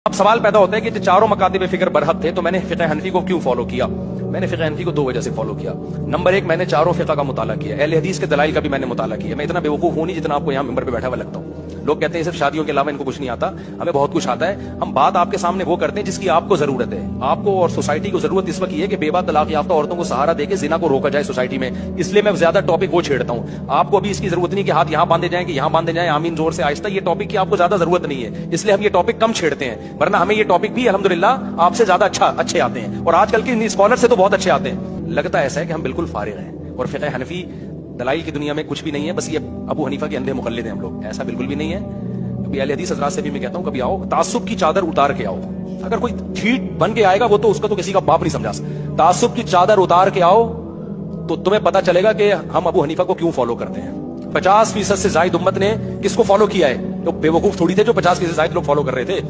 اب سوال پیدا ہوتا ہے کہ چاروں مکاتب فکر برحق تھے تو میں نے فقہ حنفی کو کیوں فالو کیا؟ میں نے فقہ حنفی کو دو وجہ سے فالو کیا۔ نمبر ایک، میں نے چاروں فقہ کا مطالعہ کیا، اہل حدیث کے دلائل کا بھی میں نے مطالعہ کیا۔ میں اتنا بے وقوف ہوں نہیں جتنا آپ کو یہاں ممبر پہ بیٹھا ہوا لگتا ہوں۔ لوگ کہتے ہیں صرف شادیوں کے علاوہ ان کو کچھ نہیں آتا، ہمیں بہت کچھ آتا ہے۔ ہم بات آپ کے سامنے وہ کرتے ہیں جس کی آپ کو ضرورت ہے۔ آپ کو اور سوسائٹی کو ضرورت اس وقت یہ ہے کہ بے بات طلاق یافتہ عورتوں کو سہارا دے کے زنا کو روکا جائے سوسائٹی میں، اس لیے میں زیادہ ٹاپک وہ چھیڑتا ہوں۔ آپ کو ابھی اس کی ضرورت نہیں کہ ہاتھ یہاں باندھے جائیں کہ یہاں باندھے جائیں، آمین زور سے آہستہ، یہ ٹاپک کی آپ کو زیادہ ضرورت نہیں ہے، اس لیے ہم یہ ٹاپک کم چھیڑتے ہیں، ورنہ ہمیں یہ ٹاپک بھی الحمدللہ آپ سے زیادہ اچھے آتے ہیں، اور آج کل کے اسکالر سے تو بہت اچھے آتے ہیں۔ لگتا ایسا ہے کہ ہم بالکل فارغ ہیں اور فقہ حنفی دلائل کی دنیا میں کچھ بھی نہیں ہے، بس یہ ابو حنیفہ کے اندھے مقلد ہیں ہم لوگ، ایسا بالکل بھی نہیں ہے۔ کبھی اہل حدیث حضرات سے بھی میں کہتا ہوں کبھی آؤ، تعصب کی چادر اتار کے آؤ۔ اگر کوئی ٹھیٹ بن کے آئے گا وہ تو اس کا تو کسی کا باپ نہیں سمجھا سکتا۔ تعصب کی چادر اتار کے آؤ تو تمہیں پتہ چلے گا کہ ہم ابو حنیفہ کو کیوں فالو کرتے ہیں۔ 50% سے زائد امت نے کس کو فالو کیا ہے؟ تو بے وقوف تھوڑی تھے جو 50% سے زائد لوگ فالو کر رہے تھے۔